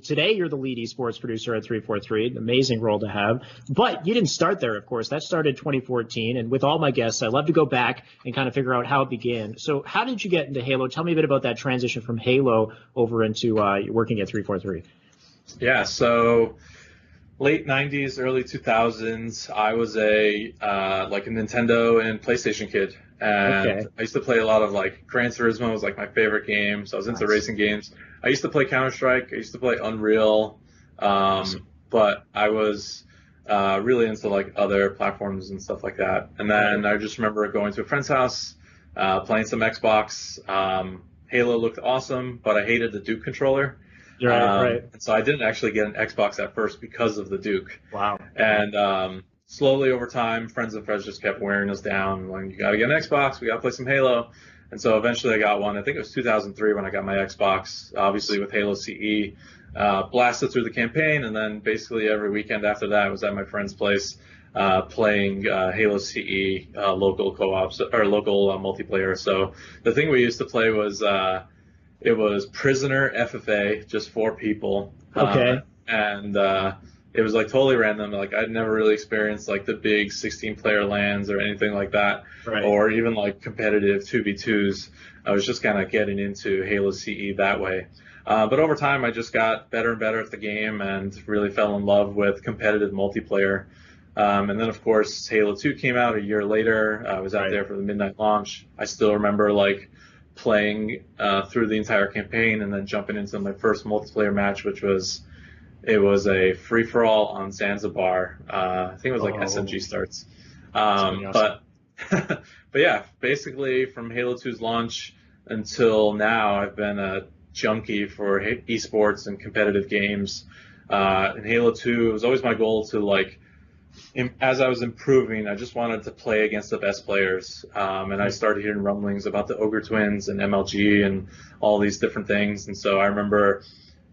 Today, you're the lead esports producer at 343, an amazing role to have. But you didn't start there, of course. That started 2014. And with all my guests, I love to go back and kind of figure out how it began. So how did you get into Halo? Tell me a bit about that transition from Halo over into working at 343. Yeah, so late 90s, early 2000s, I was a Nintendo and PlayStation kid. And I used to play a lot of Gran Turismo was my favorite game. So I was into racing games. I used to play Counter-Strike. I used to play Unreal. But I was really into other platforms and stuff like that. And then I just remember going to a friend's house, playing some Xbox. Halo looked awesome, but I hated the Duke controller. Right. And so I didn't actually get an Xbox at first because of the Duke. Wow. And slowly over time, friends just kept wearing us down. You got to get an Xbox. We got to play some Halo. And so eventually I got one. I think it was 2003 when I got my Xbox, obviously with Halo CE. Blasted through the campaign, and then basically every weekend after that I was at my friend's place playing Halo CE local co-ops or local multiplayer. So the thing we used to play was it was Prisoner FFA, just 4 people. And it was totally random. I'd never really experienced the big 16-player LANs or anything like that, or even competitive 2v2s. I was just kind of getting into Halo CE that way. But over time, I just got better and better at the game and really fell in love with competitive multiplayer. And then, of course, Halo 2 came out a year later. I was out there for the midnight launch. I still remember playing through the entire campaign and then jumping into my first multiplayer match, which was a free-for-all on Zanzibar. I think it was SMG starts. But yeah, basically from Halo 2's launch until now, I've been a junkie for esports and competitive games. In Halo 2, it was always my goal to as I was improving, I just wanted to play against the best players. And I started hearing rumblings about the Ogre Twins and MLG and all these different things. And so I remember,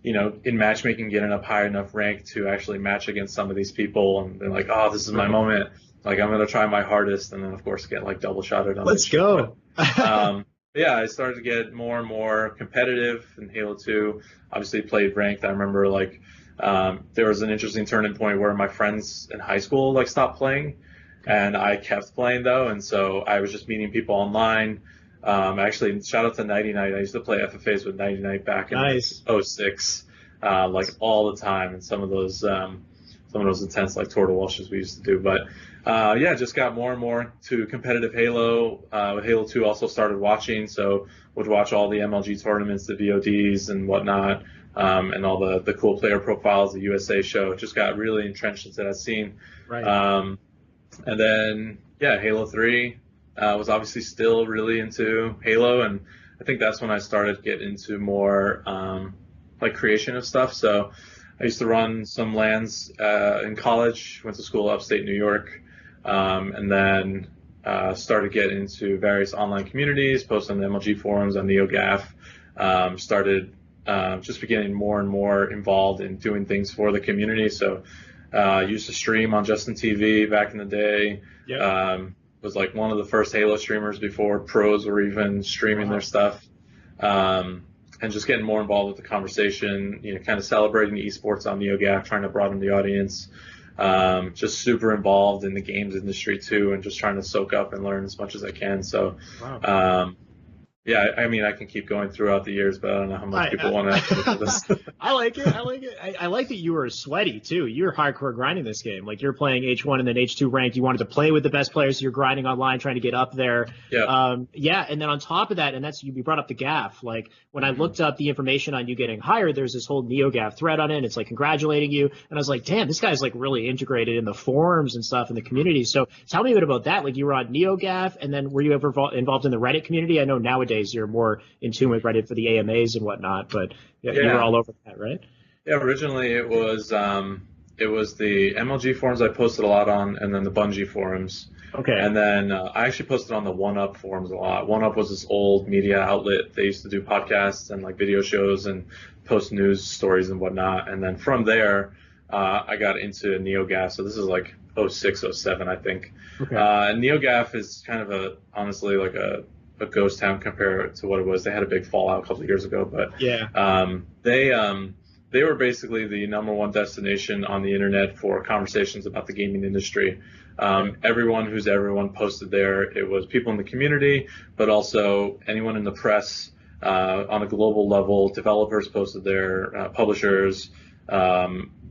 in matchmaking, getting up high enough rank to actually match against some of these people and be oh, this is my moment. I'm going to try my hardest. And then, of course, get double shotted on. Let's go. Yeah, I started to get more and more competitive in Halo 2. Obviously played ranked. I remember there was an interesting turning point where my friends in high school stopped playing, and I kept playing though. And so I was just meeting people online. Actually, shout out to Nighty Night. I used to play FFAs with Nighty Night back in 06, all the time. And some of those intense Tour de Walshes we used to do. But yeah, just got more and more to competitive Halo. With Halo 2, also started watching, so would watch all the MLG tournaments, the VODs and whatnot, and all the cool player profiles, the USA show. Just got really entrenched into that scene. And then, yeah, Halo 3 was obviously still really into Halo, and I think that's when I started to get into more creation of stuff. So I used to run some LANs in college, went to school upstate New York, and then started getting into various online communities, posting on the MLG forums, on NeoGaf, started just getting more and more involved in doing things for the community. So used to stream on Justin TV back in the day. Was one of the first Halo streamers before pros were even streaming their stuff. And just getting more involved with the conversation, kind of celebrating the esports on NeoGaf, trying to broaden the audience. Just super involved in the games industry too, and just trying to soak up and learn as much as I can. So, yeah, I mean, I can keep going throughout the years, but I don't know how much people want to do this. I like it. I like that you were sweaty too. You were hardcore grinding this game. You're playing H1 and then H2 ranked. You wanted to play with the best players. So you're grinding online, trying to get up there. Yeah. And then on top of that, and that's, you brought up the GAF. When I looked up the information on you getting hired, there's this whole NeoGaf thread on it. And it's congratulating you. And I was like, damn, this guy's really integrated in the forums and stuff in the community. So tell me a bit about that. You were on NeoGaf, and then were you ever involved in the Reddit community? I know nowadays you're more in tune with Reddit for the AMAs and whatnot, but you were all over that, right? Yeah, originally it was the MLG forums I posted a lot on, and then the Bungie forums. And then I actually posted on the 1UP forums a lot. 1UP was this old media outlet. They used to do podcasts and video shows and post news stories and whatnot. And then from there, I got into NeoGaf. So this is 06, 07, I think. And NeoGaf is kind of honestly a ghost town compared to what it was. They had a big fallout a couple of years ago, but they were basically the #1 destination on the internet for conversations about the gaming industry. Everyone who's everyone posted there. It was people in the community, but also anyone in the press on a global level. Developers posted there, publishers,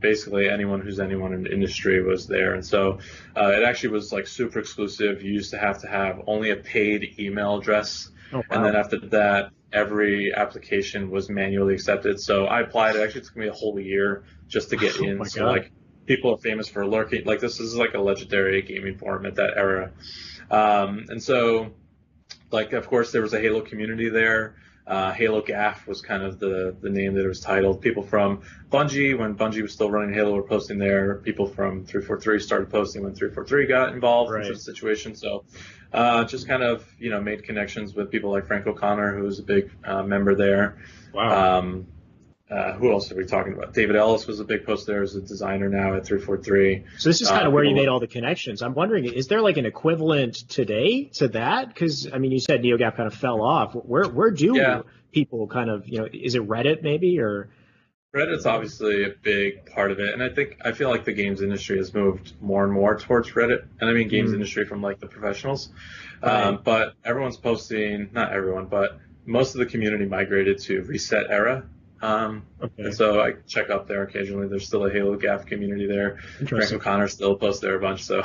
basically anyone who's anyone in the industry was there. And so it actually was like super exclusive. You used to have only a paid email address. Oh, wow. And then after that, every application was manually accepted. So I applied. It actually took me a whole year just to get in. So like people are famous for lurking. Like this is like a legendary gaming forum at that era. And so like, of course, there was a Halo community there. NeoGaf was kind of the name that it was titled. People from Bungie, when Bungie was still running Halo, were posting there. People from 343 started posting when 343 got involved into the situation. So just kind of, made connections with people like Frank O'Connor, who was a big member there. Wow. Who else are we talking about? David Ellis was a big poster there as a designer now at 343. So this is kind of where you made all the connections. I'm wondering, is there like an equivalent today to that? Because, I mean, you said NeoGaf kind of fell off. Where do people kind of, is it Reddit maybe or? Reddit's obviously a big part of it. And I feel like the games industry has moved more and more towards Reddit. And I mean games industry from like the professionals. Right. But everyone's posting, not everyone, but most of the community migrated to Reset Era. And so I check up there occasionally. There's still a NeoGaf community there. Frank O'Connor still posts there a bunch. So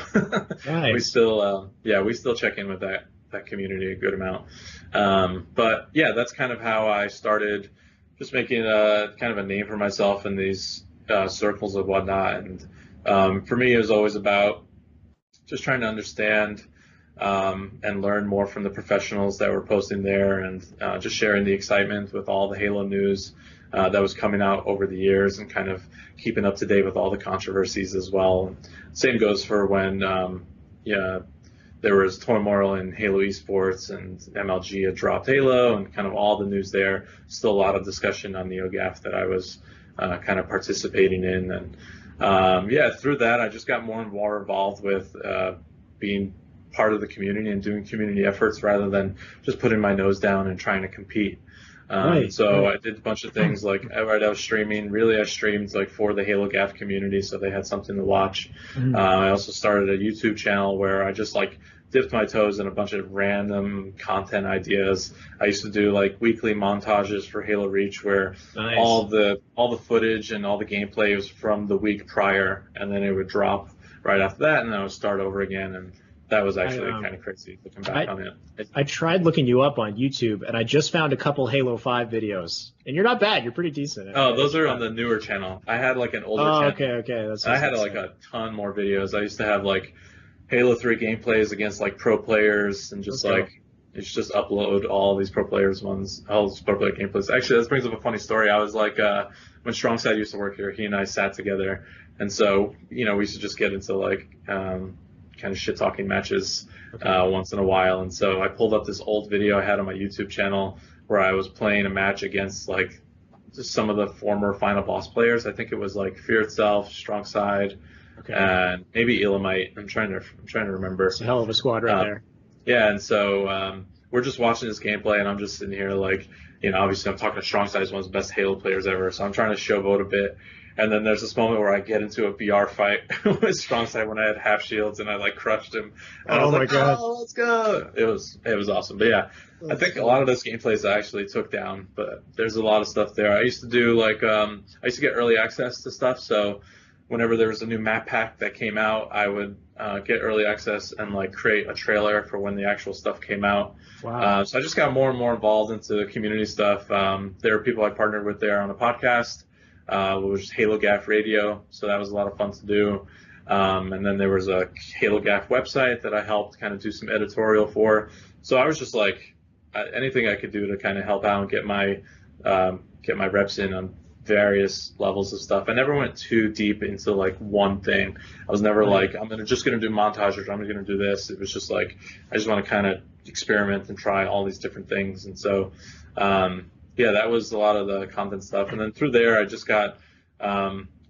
nice. we still check in with that community a good amount. But yeah, that's kind of how I started just making kind of a name for myself in these circles and whatnot. And for me, it was always about just trying to understand and learn more from the professionals that were posting there, and just sharing the excitement with all the Halo news that was coming out over the years, and kind of keeping up to date with all the controversies as well. Same goes for when there was turmoil in Halo esports and MLG had dropped Halo and kind of all the news there. Still a lot of discussion on NeoGaf that I was kind of participating in. And through that, I just got more and more involved with being part of the community and doing community efforts rather than just putting my nose down and trying to compete. I did a bunch of things like I was streaming. Really, I streamed like for the NeoGaf community, so they had something to watch. I also started a YouTube channel where I just like dipped my toes in a bunch of random content ideas. I used to do like weekly montages for Halo Reach where all the footage and all the gameplay was from the week prior, and then it would drop right after that, and then I would start over again. And that was actually kind of crazy looking back on it. I tried looking you up on YouTube, and I just found a couple Halo 5 videes. And you're not bad. You're pretty decent. Oh, those are on the newer channel. I had like an older channel. Okay. I had like a ton more videos. I used to have like Halo 3 gameplays against like pro players, and just it's just upload all these pro players ones, all these pro player gameplays. Actually, this brings up a funny story. I was like, when Strongside used to work here, he and I sat together. And so, we used to just get into like, kind of shit talking matches once in a while. And so I pulled up this old video I had on my YouTube channel where I was playing a match against like just some of the former final boss players. I think it was like Fear Itself, Strongside, and maybe Elamite. I'm trying to remember. It's a hell of a squad right there. Yeah, and so we're just watching this gameplay, and I'm just sitting here like, obviously I'm talking to Strongside, is one of the best Halo players ever, so I'm trying to showboat a bit. And then there's this moment where I get into a BR fight with Strongside when I had half shields and I like crushed him. And I was like, God. Oh, let's go. It was awesome. But yeah, I think a lot of those gameplays I actually took down, but there's a lot of stuff there. I used to do like, I used to get early access to stuff. So whenever there was a new map pack that came out, I would get early access and like create a trailer for when the actual stuff came out. Wow. So I just got more and more involved into the community stuff. There are people I partnered with there on a podcast. Which was NeoGaf Radio, so that was a lot of fun to do. And then there was a NeoGaf website that I helped kind of do some editorial for. So I was just like, anything I could do to kind of help out and get my reps in on various levels of stuff. I never went too deep into like one thing. I was never like, I'm just gonna do montages, or I'm gonna do this. It was just like, I just want to kind of experiment and try all these different things. And so that was a lot of the content stuff. And then through there, I just got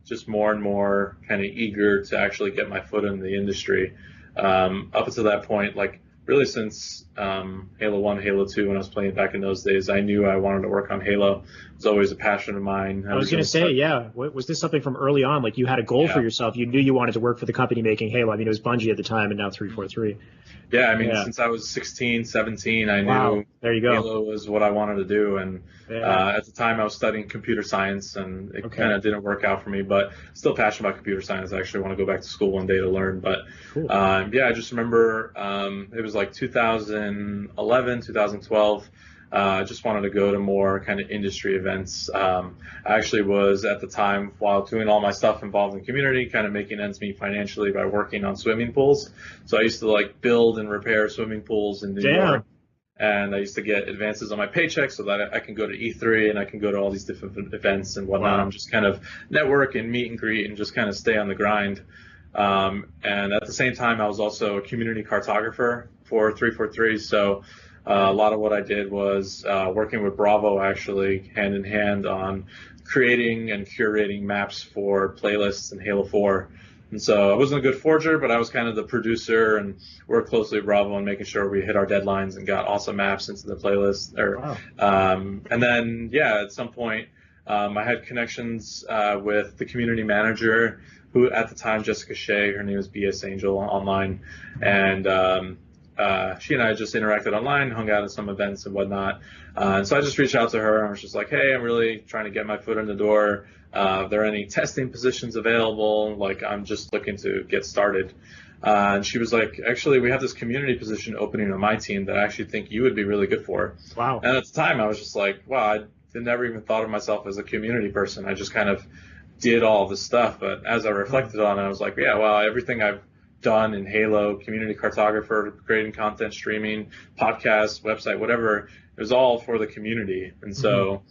just more and more kind of eager to actually get my foot in the industry. Up until that point, like really since Halo 1, Halo 2 when I was playing back in those days. I knew I wanted to work on Halo. It was always a passion of mine. I was going to say, yeah. Was this something from early on? Like you had a goal for yourself. You knew you wanted to work for the company making Halo. I mean, it was Bungie at the time and now 343. Yeah, I mean, since I was 16, 17, I knew there you go. Halo was what I wanted to do. And at the time, I was studying computer science, and it kind of didn't work out for me. But still passionate about computer science. I actually want to go back to school one day to learn. But I just remember it was like 2011, 2012. I just wanted to go to more kind of industry events. I actually was at the time, while doing all my stuff involved in community, kind of making ends meet financially by working on swimming pools. So I used to like build and repair swimming pools in New York. And I used to get advances on my paycheck so that I can go to E3 and I can go to all these different events and whatnot. I'm just kind of network and meet and greet and just kind of stay on the grind. And at the same time, I was also a community cartographer for 343. So a lot of what I did was working with Bravo, actually, hand in hand on creating and curating maps for playlists in Halo 4. And so I wasn't a good forger, but I was kind of the producer and worked closely with Bravo on making sure we hit our deadlines and got awesome maps into the playlist. And then, at some point, I had connections with the community manager, who at the time, Jessica Shea, her name is BS Angel online, and she and I just interacted online, hung out at some events and whatnot. And so I just reached out to her and was just like, hey, I'm really trying to get my foot in the door. Are there any testing positions available? Like, I'm just looking to get started. And she was like, actually, we have this community position opening on my team that I actually think you would be really good for. Wow. And at the time, I was just like, wow, I never even thought of myself as a community person. I just kind of did all this stuff. But as I reflected on it, I was like, yeah, well, everything I've done in Halo, community cartographer, creating content, streaming, podcast, website, whatever, it was all for the community. And so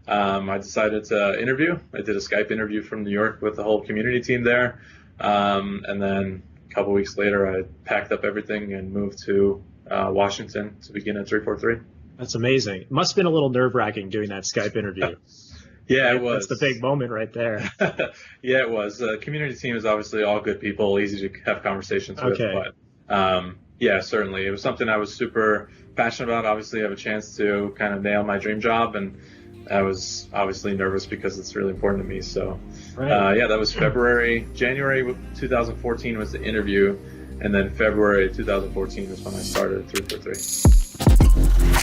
I decided to interview. I did a Skype interview from New York with the whole community team there. And then a couple weeks later, I packed up everything and moved to Washington to begin at 343. That's amazing. It must have been a little nerve-wracking doing that Skype interview. Yeah, it was. That's the big moment right there. Yeah, it was. The community team is obviously all good people, easy to have conversations with. But yeah, certainly. It was something I was super passionate about. Obviously, I have a chance to kind of nail my dream job, and I was obviously nervous because it's really important to me. So, that was January 2014 was the interview, and then February 2014 is when I started at 343.